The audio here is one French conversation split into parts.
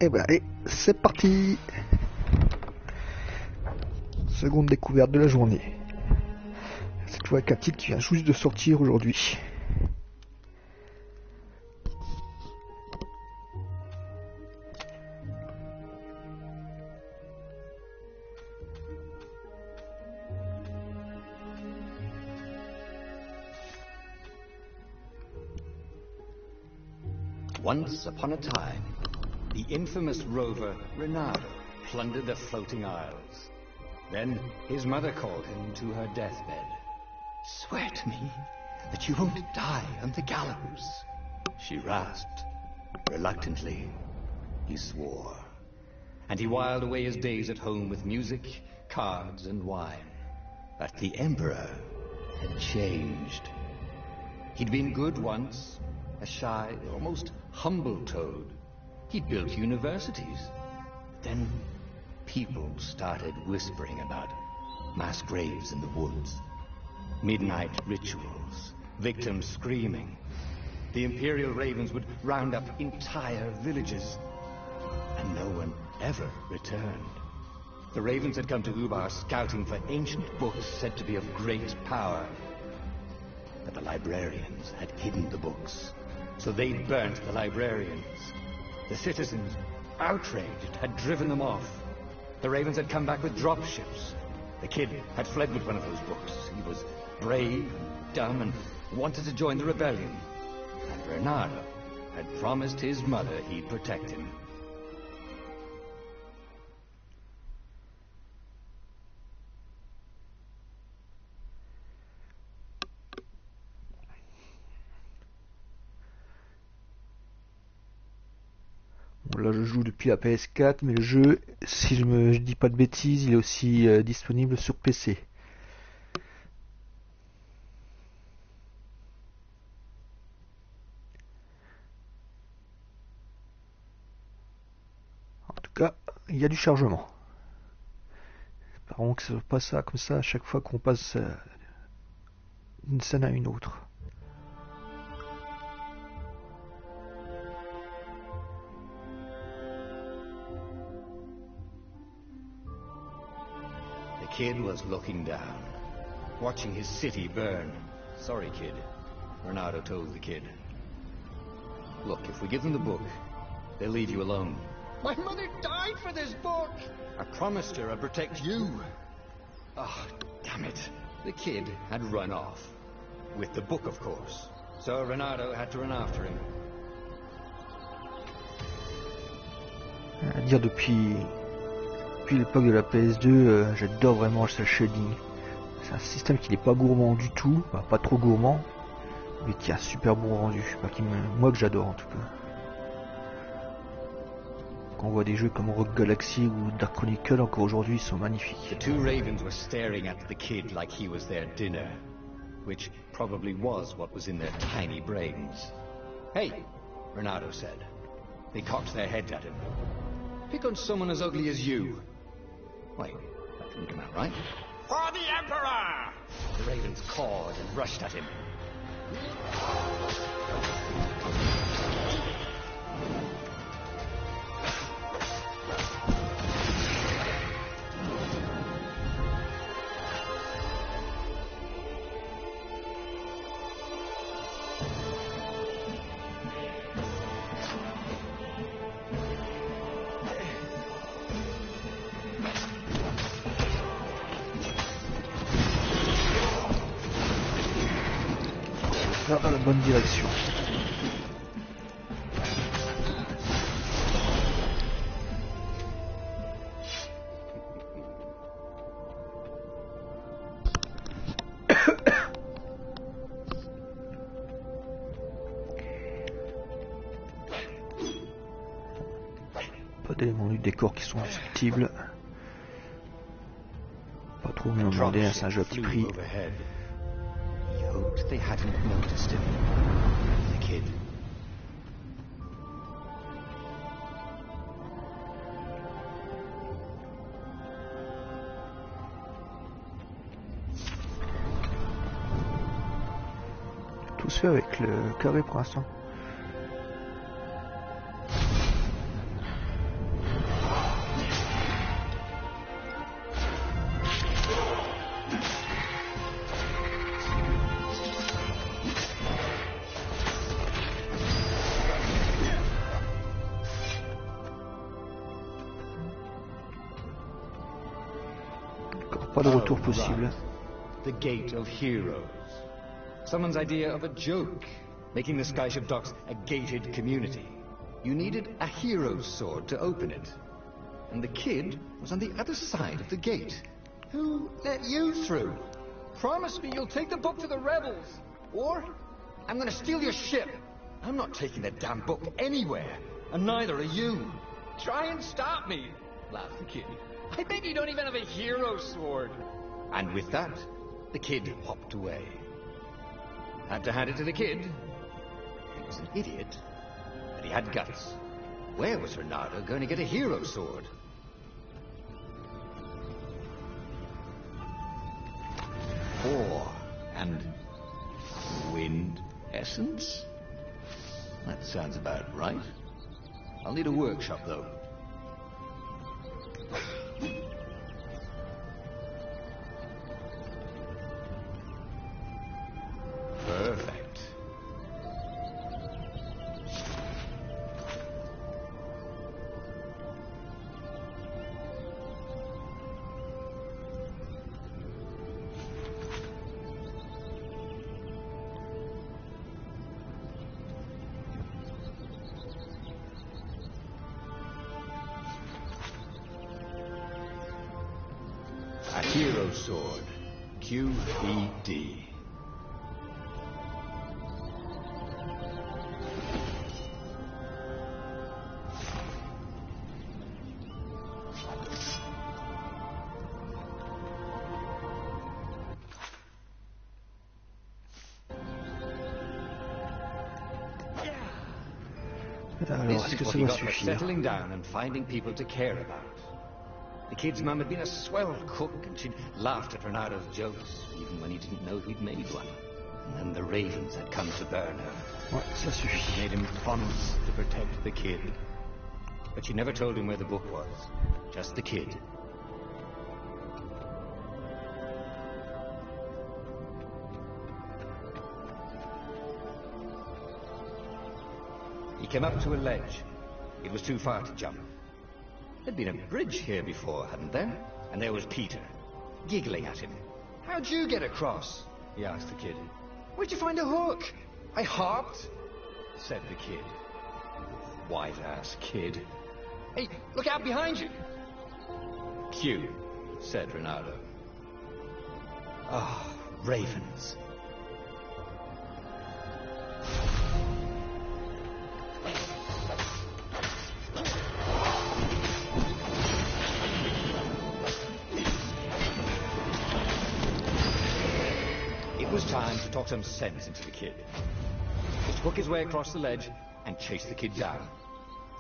Et ben allez, c'est parti. Seconde découverte de la journée. Cette fois avec un titre qui vient juste de sortir aujourd'hui. Once upon a time, the infamous rover Reynardo plundered the floating isles. Then his mother called him to her deathbed. "Swear to me that you won't die on the gallows," she rasped. Reluctantly, he swore. And he whiled away his days at home with music, cards, and wine. But the Emperor had changed. He'd been good once, a shy, almost humble toad. He'd built universities. Then people started whispering about mass graves in the woods, midnight rituals, victims screaming. The Imperial Ravens would round up entire villages, and no one ever returned. The Ravens had come to Ubar scouting for ancient books said to be of great power. But the librarians had hidden the books, so they'd burnt the librarians. The citizens, outraged, had driven them off. The Ravens had come back with dropships. The kid had fled with one of those books. He was brave and dumb and wanted to join the rebellion. And Reynardo had promised his mother he'd protect him. Bon, là je joue depuis la PS4, mais le jeu, si je dis pas de bêtises, il est aussi disponible sur PC. En tout cas, il y a du chargement. Espérons que ce soit pas ça comme ça à chaque fois qu'on passe d'une scène à une autre. The kid was looking down, watching his city burn. "Sorry, kid," Reynardo told the kid. "Look, if we give them the book, they'll leave you alone." "My mother died for this book!" "I promised her I'd protect you." "Oh, damn it." The kid had run off. With the book, of course. So Reynardo had to run after him. À dire depuis l'époque de la PS2, j'adore vraiment le cel shading. C'est un système qui n'est pas gourmand du tout, enfin, pas trop gourmand, mais qui a un super bon rendu. Enfin, moi que j'adore en tout cas. Quand on voit des jeux comme Rogue Galaxy ou Dark Chronicle, encore aujourd'hui, ils sont magnifiques. The two ravens were staring at the kid like he was their dinner, which probably was what was in their tiny brains. "Hey," Reynardo said. They cocked their heads at him. "Pick on someone as ugly as you." Wait, that didn't come out right. "For the Emperor!" The ravens cawed and rushed at him. Dans la bonne direction. Pas d'éléments du décor qui sont discutibles. Pas trop me demander, c'est un jeu à petit prix. Hoped they hadn't noticed him. The kid. Tout se fait avec le carré pour l'instant. Pas de retour possible. Right. The Gate of Heroes. Someone's idea of a joke, making the Skyship Docks a gated community. You needed a hero's sword to open it. And the kid was on the other side of the gate. Who let you through? Promise me you'll take the book to the rebels, or I'm gonna steal your ship. I'm not taking that damn book anywhere, and neither are you. Try and stop me, laughed the kid. I bet you don't even have a hero sword. And with that, the kid hopped away. Had to hand it to the kid. He was an idiot, but he had guts. Where was Renato going to get a hero sword? Ore and wind essence? That sounds about right. I'll need a workshop, though. Perfect. A hero sword. QED. Alors, est-ce que ça va suffire? Settling down and finding people to care about. The kid's mum had been a swell cook, and she'd laughed at Renato's jokes, even when he didn't know he'd made one. And then the ravens had come to burn her. Ouais, ça suffit. She made him promise to protect the kid. But she never told him where the book was. Just the kid. He came up to a ledge. It was too far to jump. There'd been a bridge here before, hadn't there? And there was Peter, giggling at him. How'd you get across? He asked the kid. Where'd you find a hook? I hopped, said the kid. White-ass kid. Hey, look out behind you. Q, said Renato. Ah, ravens. It was time to talk some sense into the kid. He took his way across the ledge and chased the kid down.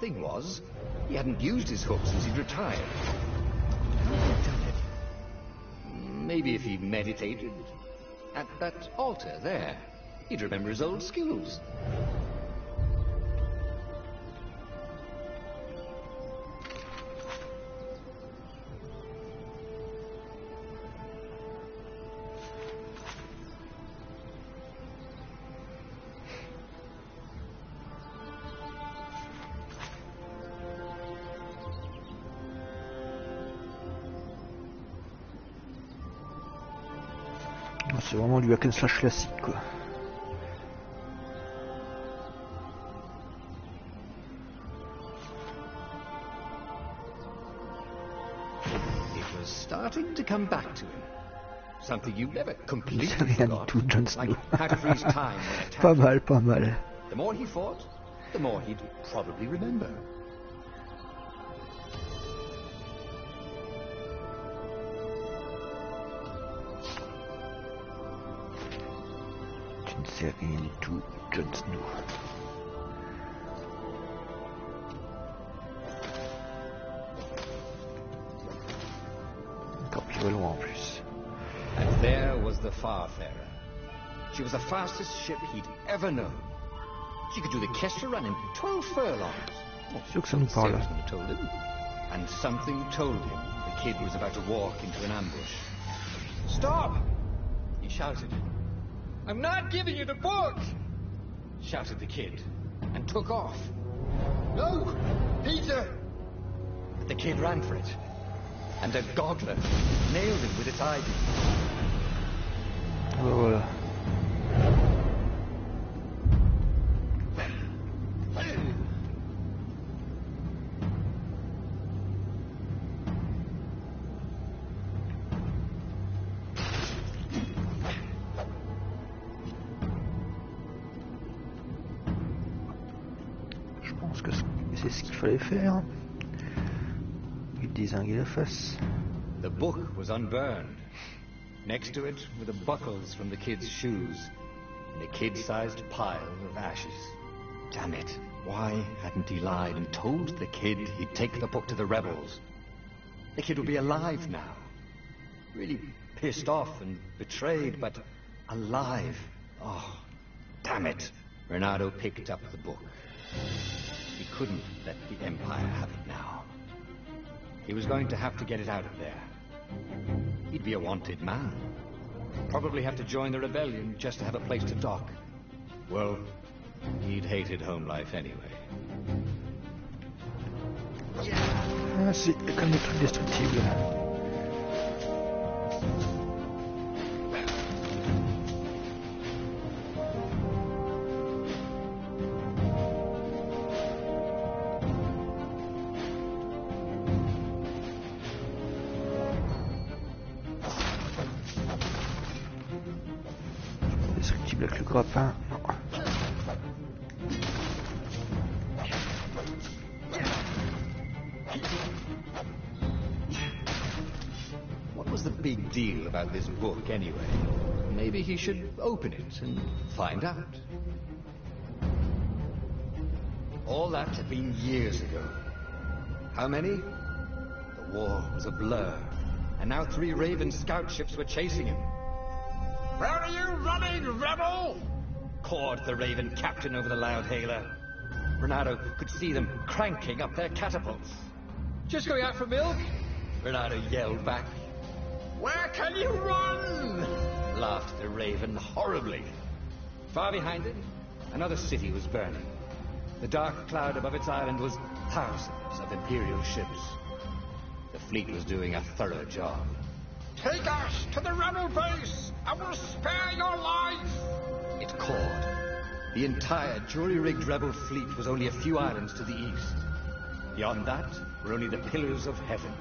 Thing was, he hadn't used his hook since he'd retired. How had he done it? Maybe if he meditated at that altar there, he'd remember his old skills. C'est vraiment du hack and slash classique, quoi. It was starting to come back to him. Something you never completely Rien du forgot. tout, Jon Snow. Like how to freeze time when attacked. Pas mal, pas mal. The more he fought, the more he'd probably remember. Tu ne sais rien du tout, Jon Snow. Encore plus loin en plus. And there was the Farfarer. She was the fastest ship he'd ever known. She could do the Kestra run in 12 furlongs. Sûr que ça nous parle. Salesman told him. And something told him the kid was about to walk into an ambush. Stop! He shouted. I'm not giving you the book! Shouted the kid, and took off. No! Peter! But the kid ran for it. and a goggler nailed him with its ivy. Voilà. Je pense que c'est ce qu'il fallait faire. Lui dézinguer la face. The book was unburned. Next to it were the buckles from the kid's shoes, and a kid-sized pile of ashes. Damn it, why hadn't he lied and told the kid he'd take the book to the rebels? The kid would be alive now. Really pissed off and betrayed, but alive. Oh, damn it. Renato picked up the book. He couldn't let the Empire have it now. He was going to have to get it out of there. He'd be a wanted man. Probably have to join the rebellion just to have a place to dock. Well, he'd hated home life anyway. Ah, c'est comme des trucs destructibles. Destructible avec le grappin. Non. What was the big deal about this book anyway? Maybe he should open it and find out. All that had been years ago. How many? The war was a blur, and now 3 Raven scout ships were chasing him. Where are you running, rebel? Cawed the Raven captain over the loud hailer. Renato could see them cranking up their catapults. Just going out for milk? Renato yelled back. Where can you run? Laughed the Raven horribly. Far behind it, another city was burning. The dark cloud above its island was thousands of Imperial ships. The fleet was doing a thorough job. Take us to the rebel base! I will spare your life! It called. The entire jury-rigged rebel fleet was only a few islands to the east. Beyond that were only the pillars of heaven.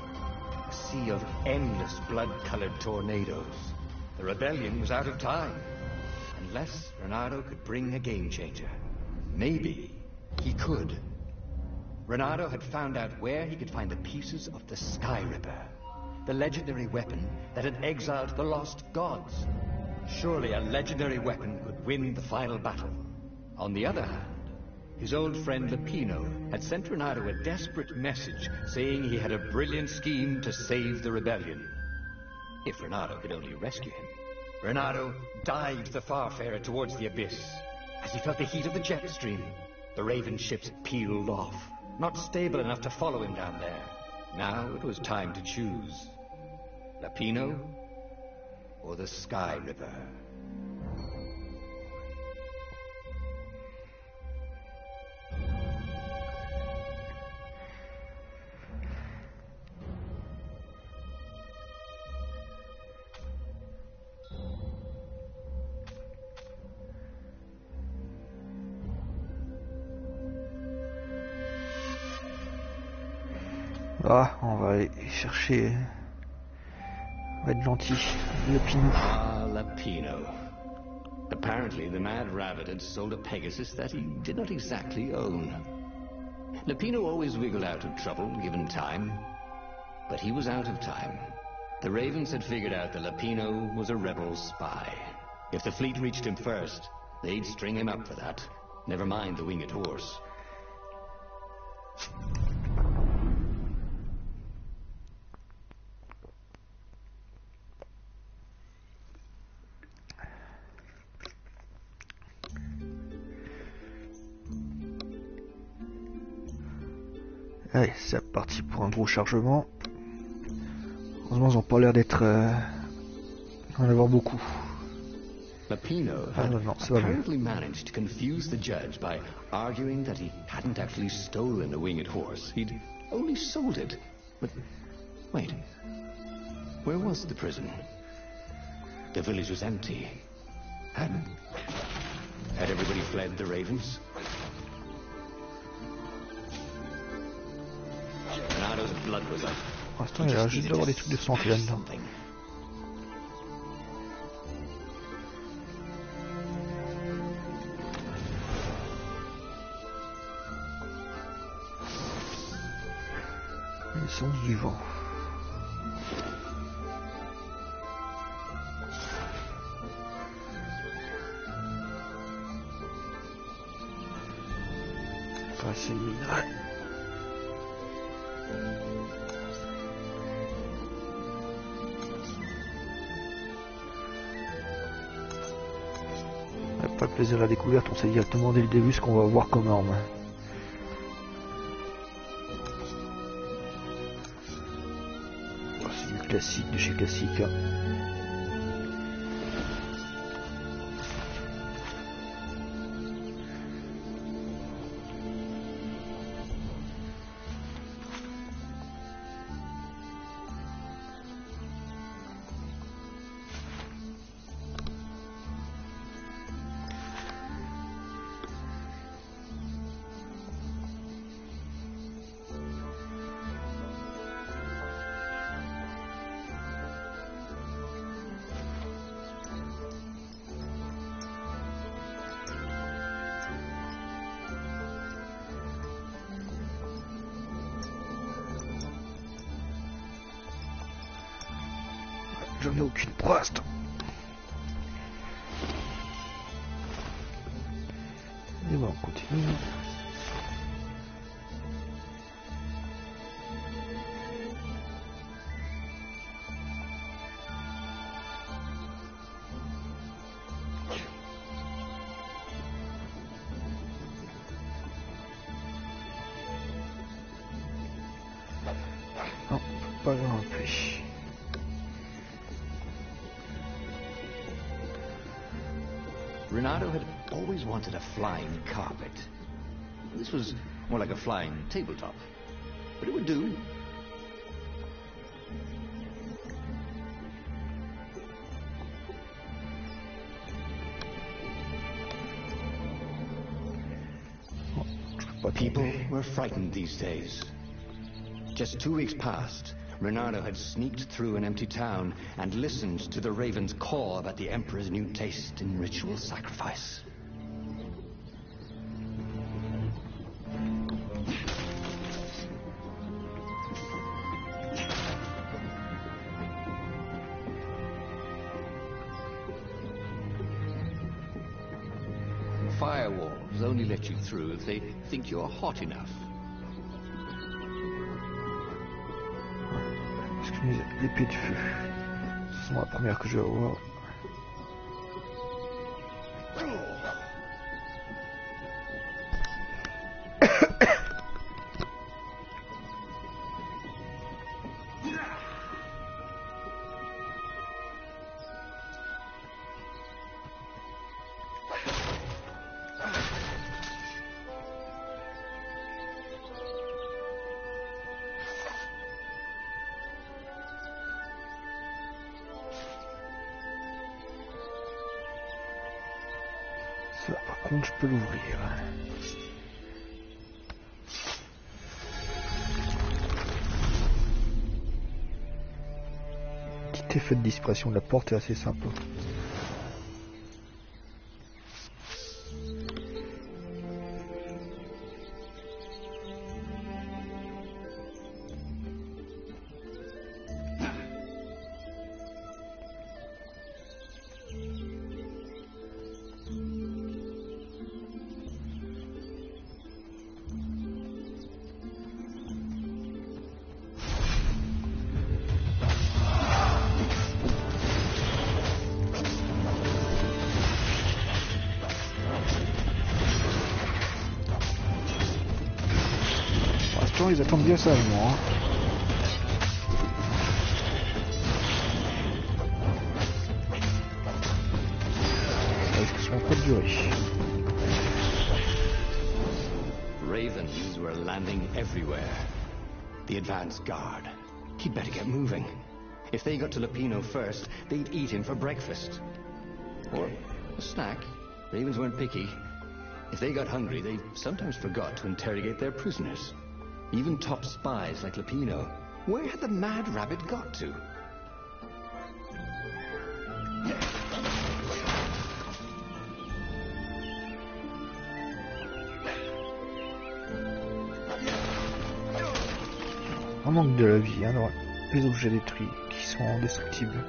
A sea of endless blood-colored tornadoes. The rebellion was out of time. Unless Renato could bring a game-changer. Maybe he could. Renato had found out where he could find the pieces of the Sky Ripper. The legendary weapon that had exiled the lost gods. Surely a legendary weapon could win the final battle. On the other hand, his old friend Lapino had sent Renato a desperate message saying he had a brilliant scheme to save the rebellion. If Renato could only rescue him. Renato dived the Farfarer towards the abyss. As he felt the heat of the jet stream, the Raven ships peeled off, not stable enough to follow him down there. Now it was time to choose. Lapino or the Sky Ripper? Ah, on va aller chercher. On va être gentil. Lapino. Ah, Lapino. Apparently the Mad Rabbit had sold a Pegasus that he did not exactly own. Lapino always wiggled out of trouble given time. But he was out of time. The Ravens had figured out that Lapino was a rebel spy. If the fleet reached him first, they'd string him up for that. Never mind the winged horse. Allez, c'est parti pour un gros chargement. Heureusement, ils n'ont pas l'air d'être... d'en avoir beaucoup. Lapino had apparently managed to confuse the judge by arguing that he hadn't actually stolen a winged horse. He'd only sold it. But Wait. Where was the prison? The village was empty. Had everybody fled the ravens? Renado's blood was up. Pour l'instant, il a l'air juste d'avoir des trucs de santé là-dedans. L'essence du vent. Pas assez de minerais. Pas le plaisir de la découverte, on sait directement dès le début ce qu'on va voir comme arme. C'est du classique de chez classique. J'en ai aucune pour l'instant. Et bon, on continue. Non, pas grimper. Renado had always wanted a flying carpet. This was more like a flying tabletop, but it would do. People were frightened these days. Just 2 weeks past, Renado had sneaked through an empty town and listened to the ravens caw about the Emperor's new taste in ritual sacrifice. Firewalls only let you through if they think you're hot enough. L'épée de feu. C'est la première que je vais voir. Ça, par contre, je peux l'ouvrir. Petit effet de disparition de la porte est assez sympa. Ils attendent bien ça avec moi. Ça risque sûrement pas de durer. Ravens were landing everywhere. The advance guard. He'd better get moving. If they got to Lupino first, they'd eat him for breakfast. Or a snack. Ravens weren't picky. If they got hungry, they sometimes forgot to interrogate their prisoners. Even top spies like Lupino. Where had the mad rabbit got to? On manque de la vie, hein, dans les objets détruits qui sont indestructibles.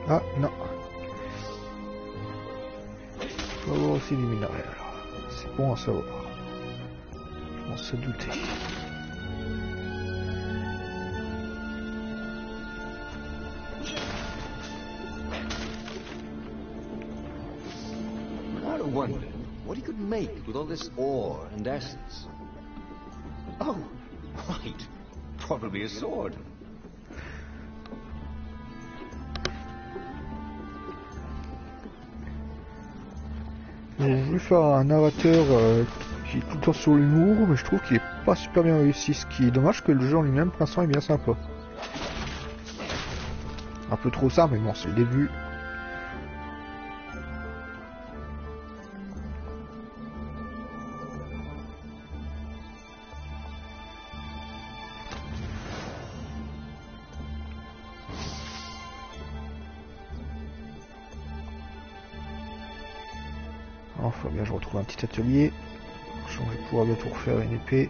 Ah, non. Il faut avoir aussi du minerai, alors. C'est bon à savoir. On se doutait. I wondered what he could make with all this ore and essence. Oh, right. Probably a sword. J'ai voulu faire un narrateur qui est tout le temps sur l'humour, mais je trouve qu'il est pas super bien réussi. Ce qui est dommage que le jeu en lui-même, pour l'instant, est bien sympa. Un peu trop simple, mais bon, c'est le début. Enfin bien, je retrouve un petit atelier. Je vais pouvoir bientôt refaire une épée.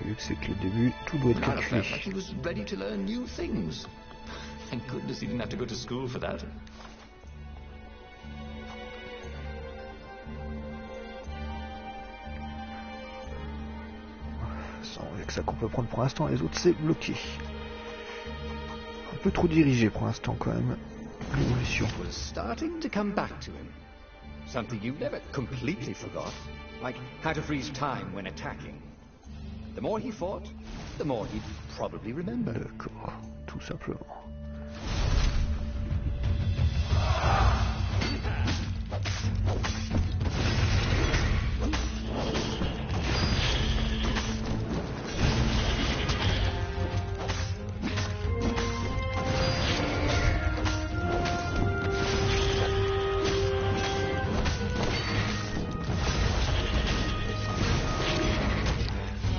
Et vu que c'est que le début, tout doit être calculé. Avec ça qu'on peut prendre pour l'instant, les autres c'est bloqué. Un peu trop dirigé pour l'instant quand même. L'évolution. Starting to come back to him. Something you never completely forgot, like how to freeze time when attacking. The more he fought, the more he'd probably remember. D'accord, tout simplement.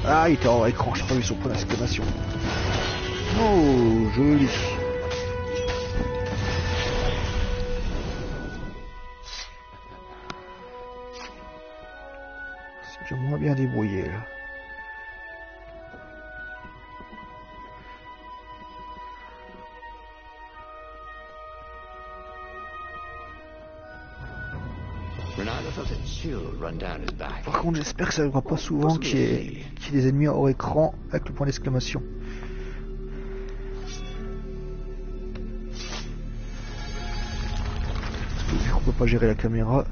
Ah, il était en écran, j'ai pas vu son point d'exclamation. Oh, joli. C'est déjà moins bien débrouillé là. Par contre, j'espère que ça arrivera pas souvent qu'il y ait des ennemis hors écran avec le point d'exclamation. Vu qu'on peut pas gérer la caméra.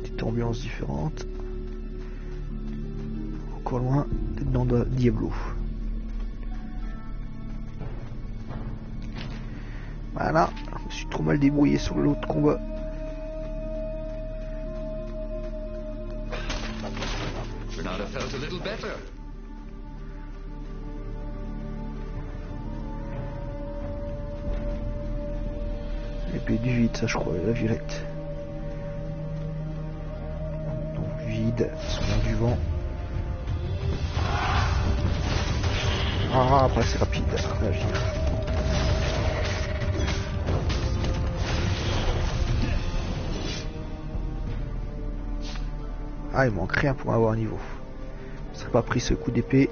Petite ambiance différente. Encore loin d'être dans Diablo. Voilà, je me suis trop mal débrouillé sur l'autre combat. Épée du vide, ça je crois, la violette. Donc vide, son du vent. Ah, après c'est rapide, la vie. Ah, il manque rien pour avoir un niveau. Je serais pas pris ce coup d'épée.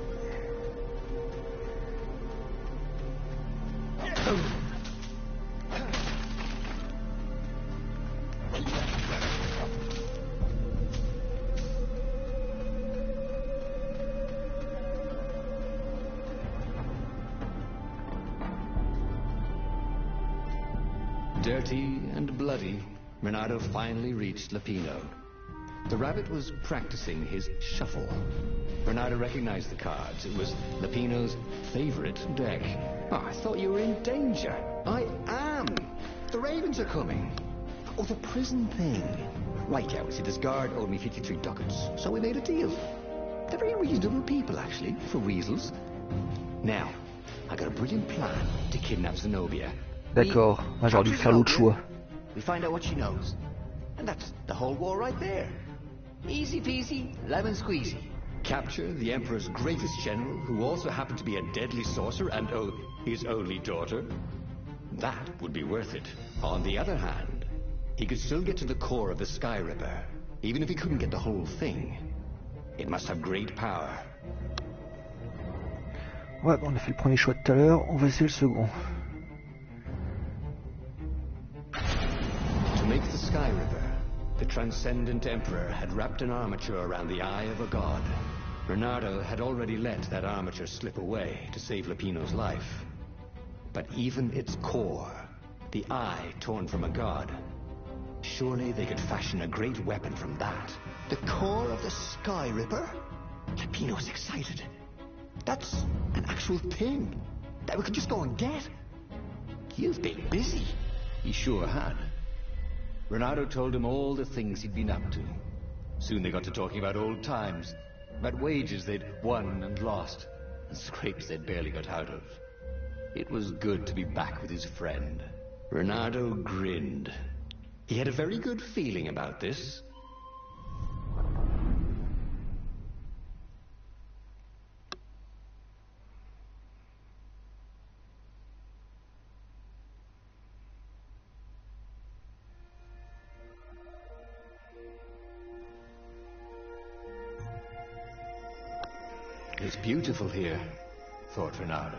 Dirty and bloody, Renato finally reached Lupino. The rabbit was practicing his shuffle. Bernardo recognized the cards. It was Lupino's favorite deck. Oh, I thought you were in danger. I am. The ravens are coming. Oh, the prison thing. Right, yeah, see, this guard owed me 53 ducats, so we made a deal. They're very reasonable people, actually, for weasels. Now, I got a brilliant plan to kidnap Zenobia. D'accord, moi j'aurais dû faire l'autre choix. We find out what she knows. And that's the whole war right there. Easy peasy, lemon squeezy. Capture the Emperor's greatest general, who also happened to be a deadly sorcerer and his only daughter. That would be worth it. On the other hand, he could still get to the core of the Sky Ripper, even if he couldn't get the whole thing. It must have great power. Ouais, on a fait le premier choix tout à l'heure, on va essayer le second. To make the Sky Ripper, the transcendent Emperor had wrapped an armature around the eye of a god. Bernardo had already let that armature slip away to save Lupino's life. But even its core, the eye torn from a god, surely they could fashion a great weapon from that. The core of the Sky Ripper? Lupino's excited. That's an actual thing that we could just go and get. You've been busy. He sure had. Bernardo told him all the things he'd been up to. Soon they got to talking about old times, about wages they'd won and lost, and scrapes they'd barely got out of. It was good to be back with his friend. Bernardo grinned. He had a very good feeling about this. It's beautiful here, thought Bernardo.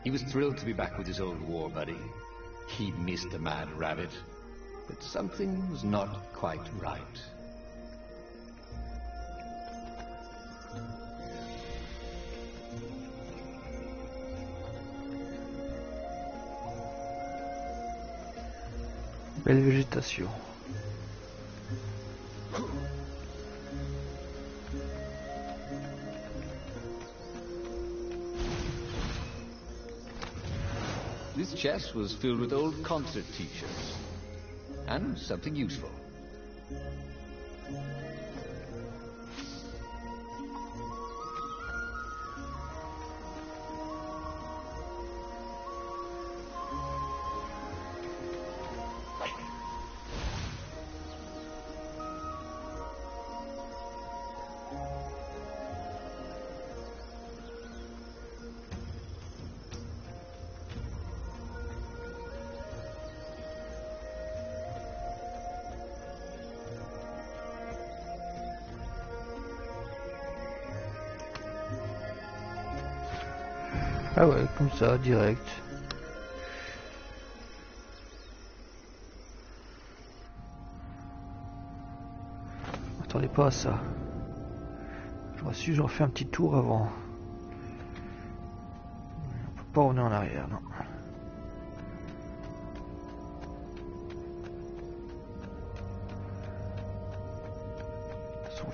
He was thrilled to be back with his old war buddy. He'd missed the mad rabbit, but something was not quite right. Belle végétation. This chest was filled with old concert t-shirts, and something useful. Ah ouais, comme ça, direct. Attendez pas à ça. J'aurais su, j'aurais fait un petit tour avant. On peut pas revenir en arrière, non.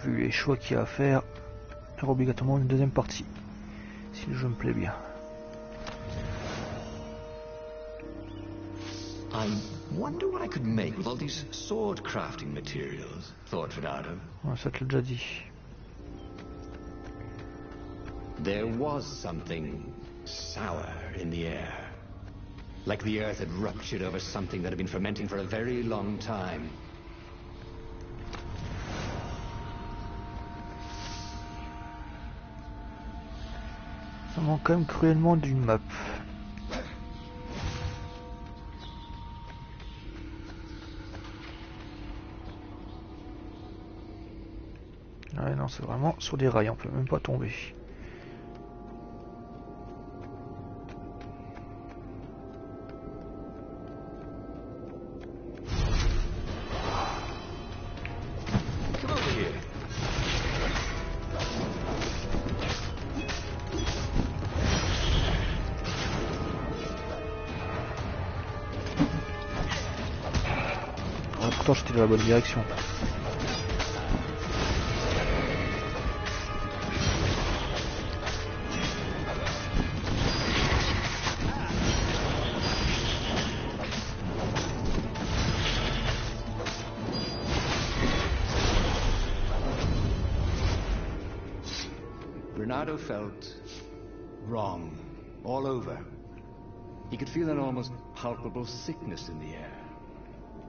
Vu les choix qu'il y a à faire, il y aura obligatoirement une deuxième partie. Si le jeu me plaît bien. I wonder what I could make with all these sword crafting materials, thought Bernardo. Ouais, ça te l'a déjà dit. There was something sour in the air. Like the earth had ruptured over something that had been fermenting for a very long time. Ça manque quand même cruellement d'une map. Ouais, non, c'est vraiment sur des rails, on peut même pas tomber. Pourtant j'étais dans la bonne direction. Renato felt wrong all over. He could feel an almost palpable sickness in the air.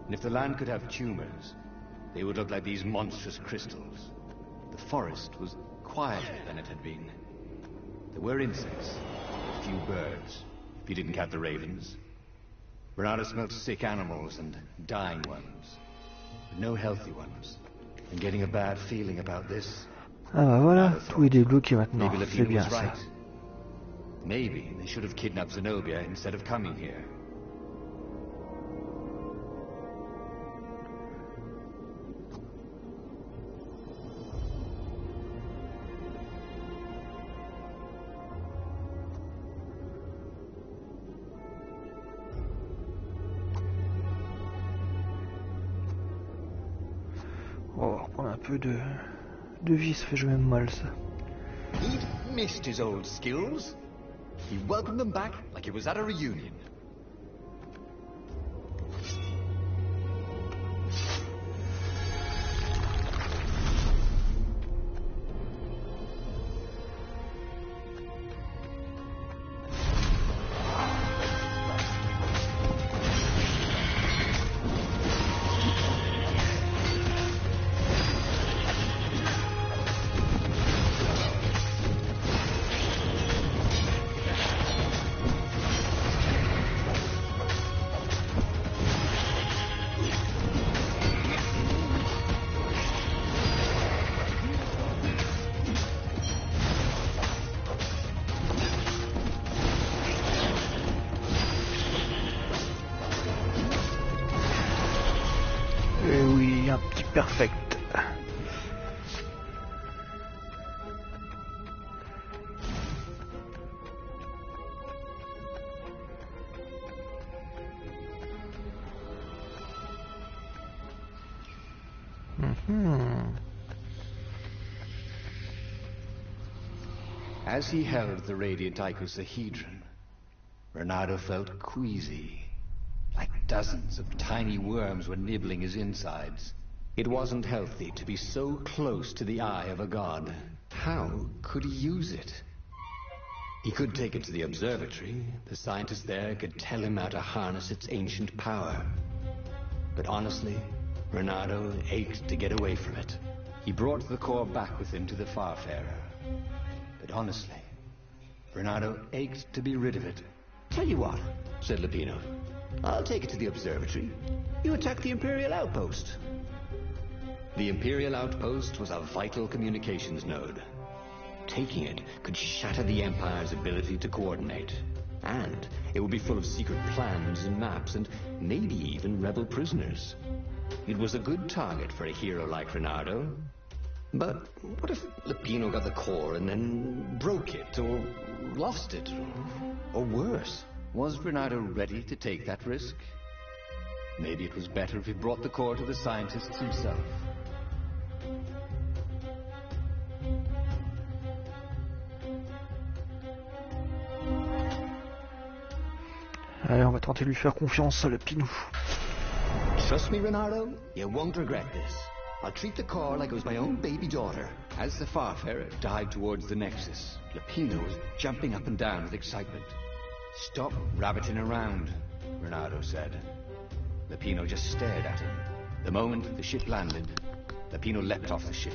And if the land could have tumors, they would look like these monstrous crystals. The forest was quieter than it had been. There were insects, a few birds, if you didn't count the ravens. Renato smelled sick animals and dying ones, but no healthy ones. And getting a bad feeling about this. Ah bah voilà, tout est débloqué maintenant, Maybe c'est Lepino bien was ça. right. Maybe they should have kidnapped Zenobia instead of coming here. On va reprendre un peu de vie, ça fait jamais mal ça. He'd missed his old skills. He welcomed them back like it was at a reunion. Et oui, un petit perfect. As he held the radiant icosahedron, Renato felt queasy. Like dozens of tiny worms were nibbling his insides. It wasn't healthy to be so close to the eye of a god. How could he use it? He could take it to the observatory. The scientists there could tell him how to harness its ancient power. But honestly, Renato ached to get away from it. He brought the core back with him to the Farfarer. But honestly, Renato ached to be rid of it. Tell you what, said Lepino. I'll take it to the observatory. You attack the Imperial outpost. The Imperial outpost was a vital communications node. Taking it could shatter the Empire's ability to coordinate. And it would be full of secret plans and maps and maybe even rebel prisoners. It was a good target for a hero like Renato. But what if Lepino got the core and then broke it or lost it? Or worse, was Renato ready to take that risk? Maybe it was better if he brought the core to the scientists himself. Allez, on va tenter de lui faire confiance à le Pinou. Trust me, Renato, you won't regret this. I'll treat the core like it was my own baby daughter. As the Farfarer dived towards the Nexus, Lepino was jumping up and down with excitement. Stop rabbiting around, Renato said. Lepino just stared at him. The moment the ship landed, Lepino leapt off the ship.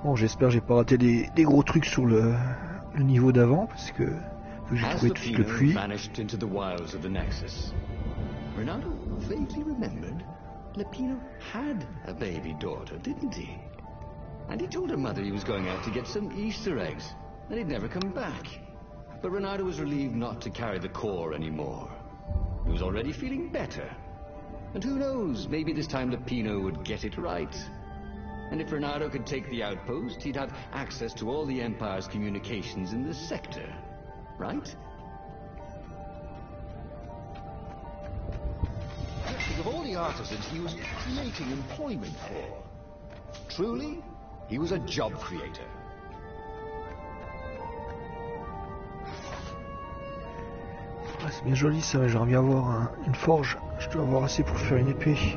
Bon, j'espère que j'ai pas raté des gros trucs sur le niveau d'avant, parce que j'ai As trouvé tout Lepino depuis. vanished into the wilds of the Nexus, Renato vaguely remembered Lepino had a baby daughter, didn't he? And he told her mother he was going out to get some Easter eggs, and he'd never come back. But Renato was relieved not to carry the core anymore. He was already feeling better. And who knows, maybe this time Lepino would get it right. And if Renato could take the outpost, he'd have access to all the Empire's communications in this sector. Right? Think of all the the artisans he was creating employment for. Truly, he was a job creator. Ouais, c'est bien joli ça, mais j'aimerais bien avoir une forge. Je dois avoir assez pour faire une épée.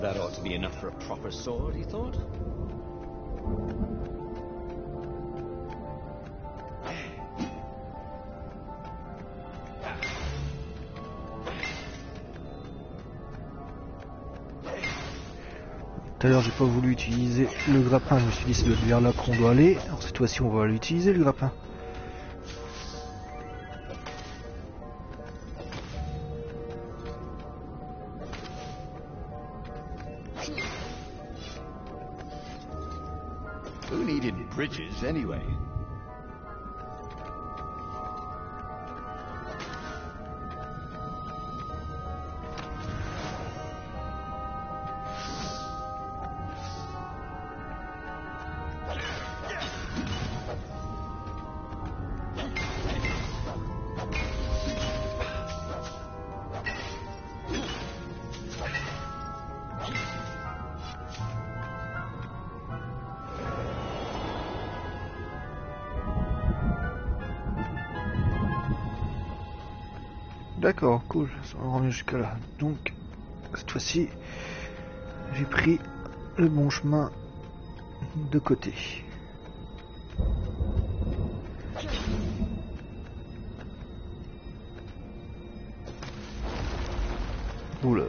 That ought to be enough for a proper sword, he thought. Tout à l'heure j'ai pas voulu utiliser le grappin, je me suis dit c'est vers là qu'on doit aller. Alors cette fois-ci on va l'utiliser le grappin. Who needed bridges anyway? D'accord, cool, ça me revient jusqu'à là. Donc, cette fois-ci, j'ai pris le bon chemin de côté. Oula.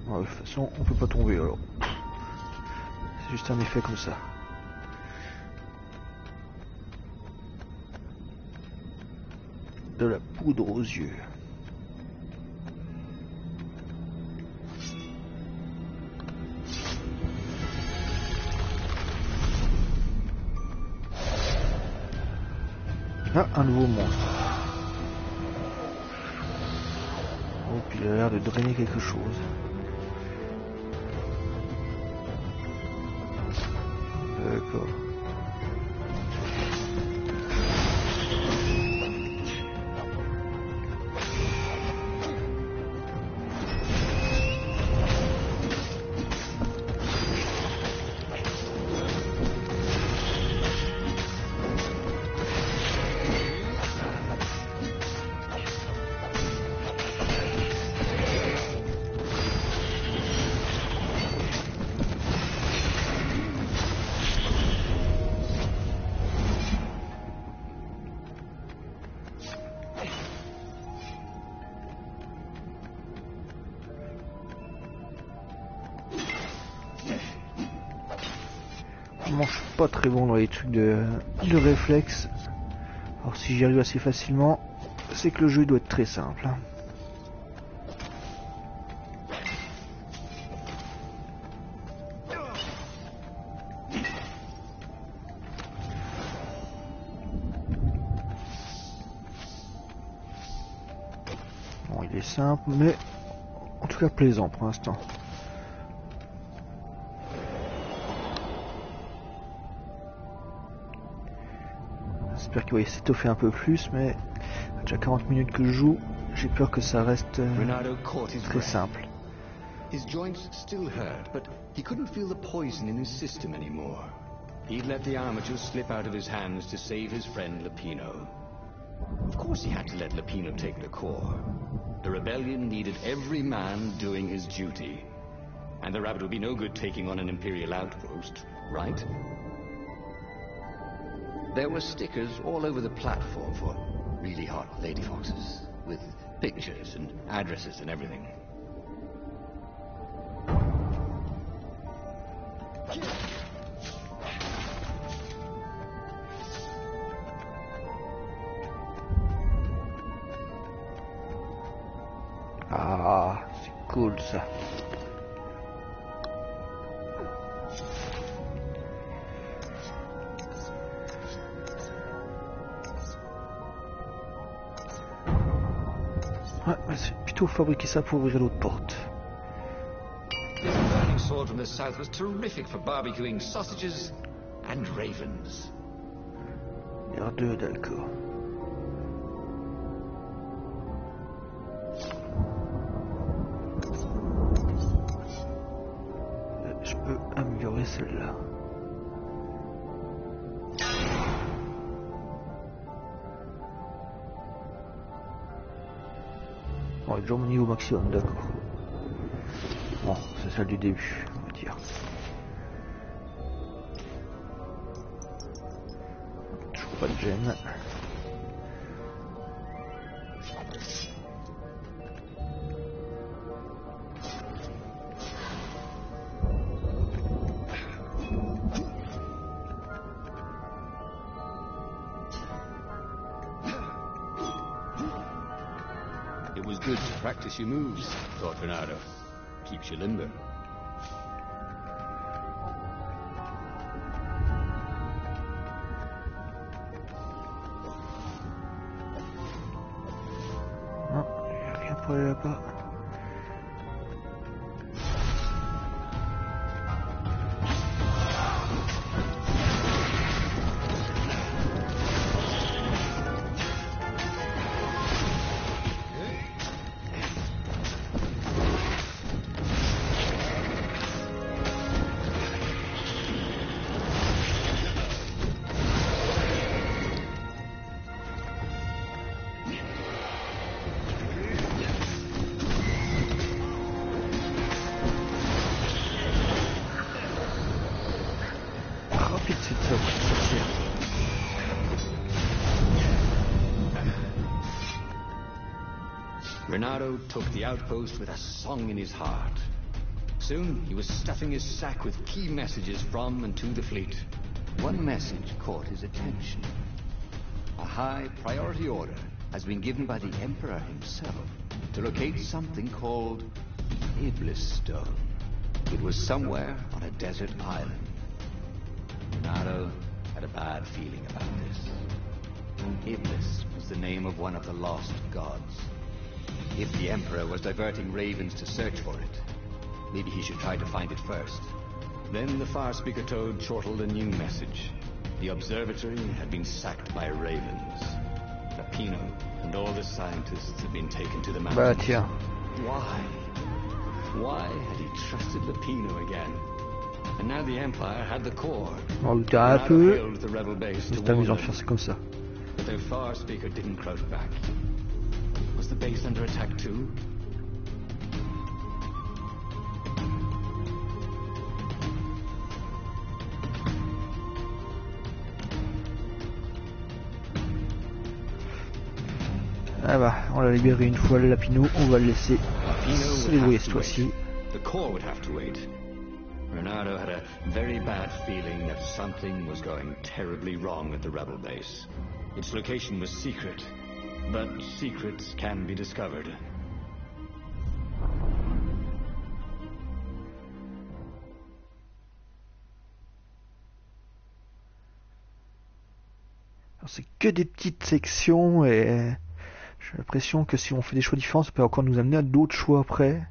Ouais, de toute façon, on peut pas tomber alors. C'est juste un effet comme ça. De la poudre aux yeux. Ah, un nouveau monstre. Oh, puis il a l'air de drainer quelque chose. D'accord. Je suis pas très bon dans les trucs de réflexe. Alors si j'y arrive assez facilement, c'est que le jeu doit être très simple. Bon, il est simple, mais en tout cas plaisant pour l'instant. J'espère qu'il va s'étoffer un peu plus, mais déjà 40 minutes que je joue, j'ai peur que ça reste très simple. His joints still hurt, but he couldn't feel the poison in his system anymore. He'd let the armature slip out of his hands to save his friend Lupino. Of course he had to let Lupino take the core. The rebellion needed every man doing his duty. And the rabbit would be no good taking on an Imperial outpost, right? There were stickers all over the platform for really hot lady foxes, with pictures and addresses and everything. Ah, c'est cool ça. Ouais, c'est plutôt fabriquer ça pour ouvrir l'autre porte. This burning sword from the south was terrific for barbecuing sausages and ravens. R2, d'accord. Je peux améliorer celle-là. Bon, déjà mon niveau maximum, d'accord. Bon, c'est celle du début, on va dire. Toujours pas de gêne. It was good to practice your moves, thought Renato. Keeps you limber. Non, rien pour aller là-bas. Renato took the outpost with a song in his heart. Soon he was stuffing his sack with key messages from and to the fleet. One message caught his attention. A high priority order has been given by the Emperor himself to locate something called Iblis Stone. It was somewhere on a desert island. Renato had a bad feeling about this. Iblis was the name of one of the lost gods. If the Emperor was diverting ravens to search for it, maybe he should try to find it first. Then the far speaker toad chortled a new message. The observatory had been sacked by ravens. Lapino and all the scientists had been taken to the mountains. Why? Why had he trusted Lapino again? And now the Empire had the core. On va lutter un peu. Hailed the rebel base to C'est amusant warn de faire them. ça comme ça. But their far speaker didn't crouch back. Was the base under attack too? Ah bah, on l'a libéré une fois le Lapino, on va le laisser Lapino se would débrouiller have cette to fois-ci. wait. The core would have to wait. Renato had a very bad feeling that something was going terribly wrong at the rebel base. Its location was secret, but secrets can be discovered. Alors, c'est que des petites sections et j'ai l'impression que si on fait des choix différents, ça peut encore nous amener à d'autres choix après.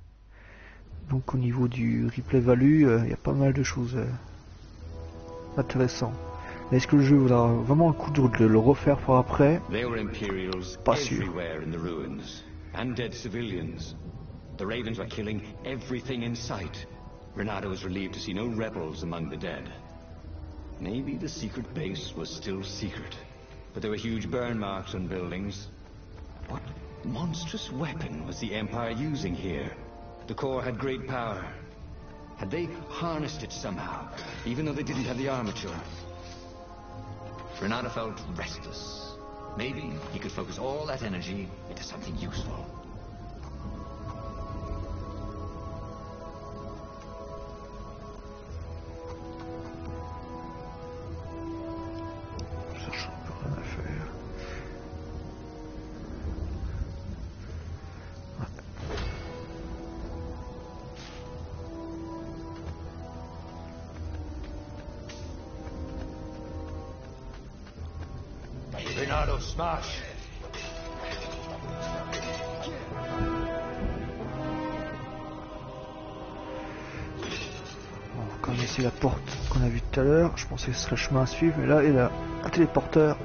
Donc au niveau du replay value, il y a pas mal de choses intéressantes. Mais est-ce que le jeu vaudra vraiment un coup de le refaire pour après? There were Imperials Pas sûr. everywhere in the ruins, and dead civilians. The ravens were killing everything in sight. Renato was relieved to see no rebels among the dead. Maybe the secret base was still secret, but there were huge burn marks on buildings. What monstrous weapon was the Empire using here? The core had great power. Had they harnessed it somehow, even though they didn't have the armature? Renato felt restless. Maybe he could focus all that energy into something useful. Je cherche un peu rien à faire. Ouais. Renato, smash! On va quand même essayer la porte qu'on a vue tout à l'heure. Je pensais que ce serait le chemin à suivre, mais là il y a un téléporteur.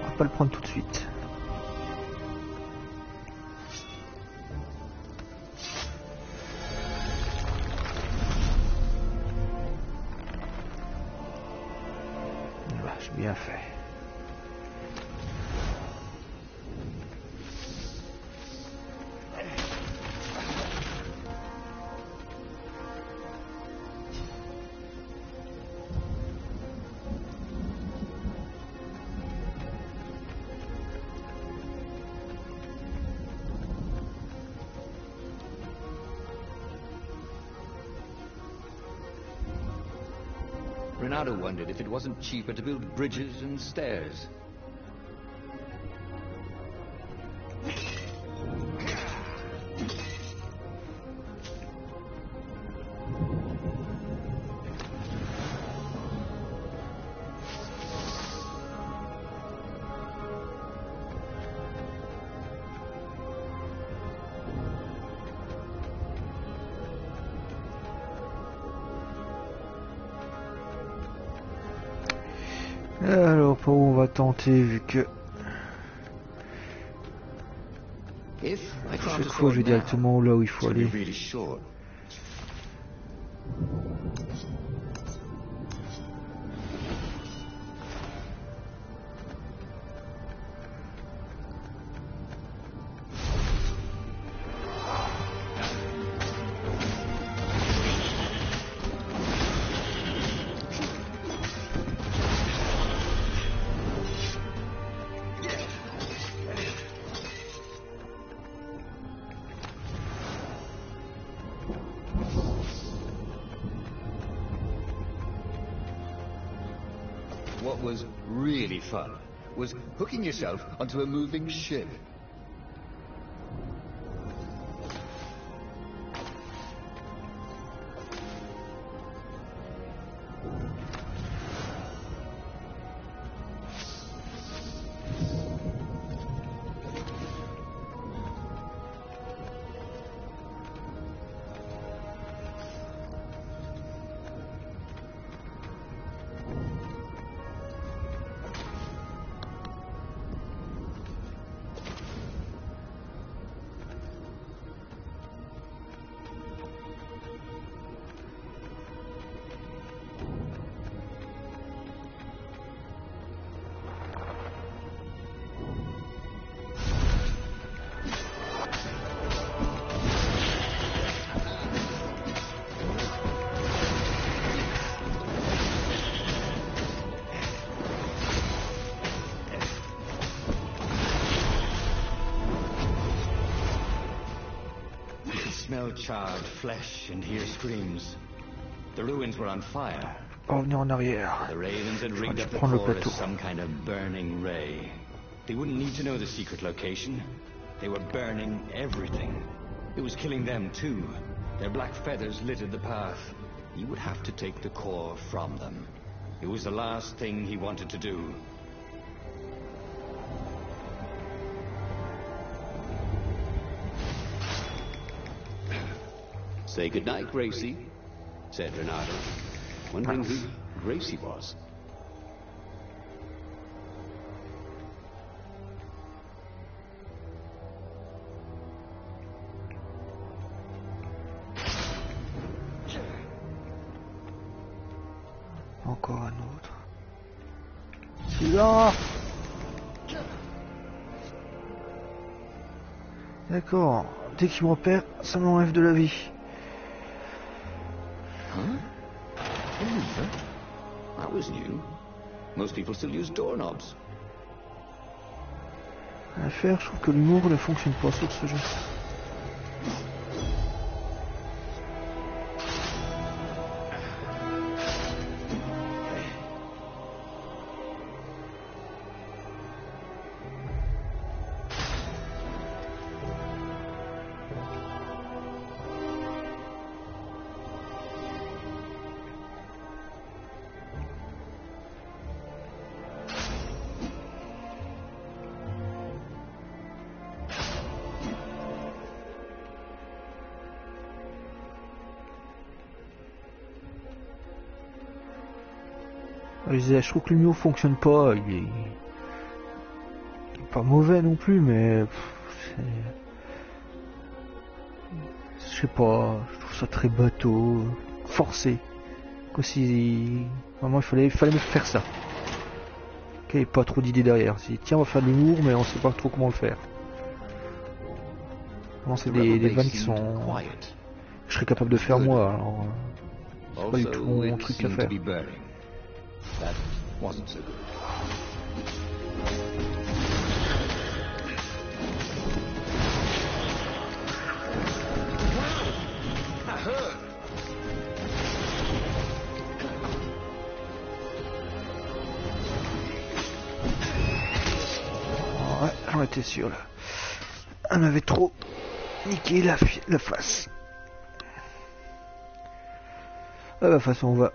On va pas le prendre tout de suite. Voilà, j'ai bien fait. Renato wondered if it wasn't cheaper to build bridges and stairs. Alors, par où on va tenter, vu que chaque fois je vais directement là où il faut aller. What was really fun was hooking yourself onto a moving ship. Smell charred flesh and hear screams. The ruins were on fire. On va revenir en arrière. The ravens had rigged up the Prendre le core plateau. as some kind of burning ray. They wouldn't need to know the secret location. They were burning everything. It was killing them too. Their black feathers littered the path. He would have to take the core from them. It was the last thing he wanted to do. Say goodnight, Gracie, said Renato, wondering who Gracie was. Encore un autre. Celui-là. D'accord. Dès qu'il me repère, ça m'enlève de la vie. Huh? Oliver? That was new. Most people still use doorknobs. À faire, je trouve que l'humour ne fonctionne pas sur ce jeu. Je trouve que le niveau fonctionne pas, il est pas mauvais non plus, mais je sais pas, je trouve ça très bateau, forcé. Comme si vraiment il fallait me faire ça. Ok, pas trop d'idées derrière. Si tiens, on va faire de l'humour, mais on sait pas trop comment le faire. Vraiment, c'est des vannes qui sont. Je serais capable de faire moi, alors. C'est pas du tout mon truc à faire. Ouais, j'en étais sûr là. Elle m'avait trop niqué la face. Ah bah, de toute façon, on va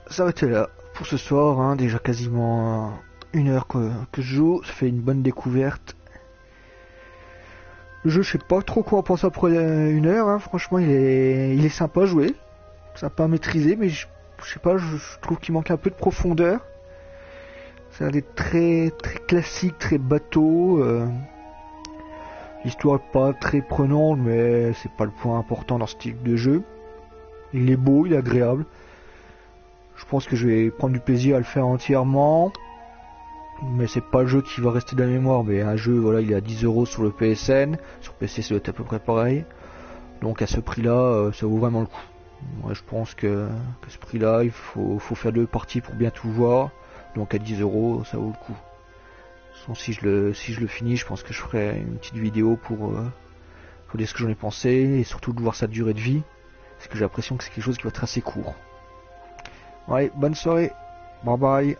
s'arrêter là pour ce soir. Hein. Déjà quasiment 1 heure que je joue. Ça fait une bonne découverte. Le jeu, je sais pas trop quoi en penser après 1 heure. Hein. Franchement, il est sympa à jouer. Sympa à maîtriser, mais je sais pas, je trouve qu'il manque un peu de profondeur. Ça a des très classique, très bateau. L'histoire est pas très prenante, mais c'est pas le point important dans ce type de jeu. Il est beau, il est agréable. Je pense que je vais prendre du plaisir à le faire entièrement. Mais c'est pas le jeu qui va rester dans la mémoire. Mais un jeu, voilà, il est à 10 € sur le PSN. Sur PC, ça doit être à peu près pareil. Donc à ce prix-là, ça vaut vraiment le coup. Moi, je pense que ce prix-là, il faut faire 2 parties pour bien tout voir. Donc à 10 €, ça vaut le coup. Si je le finis, je pense que je ferai une petite vidéo pour dire ce que j'en ai pensé et surtout de voir sa durée de vie, parce que j'ai l'impression que c'est quelque chose qui va être assez court. Ouais, bonne soirée, bye bye.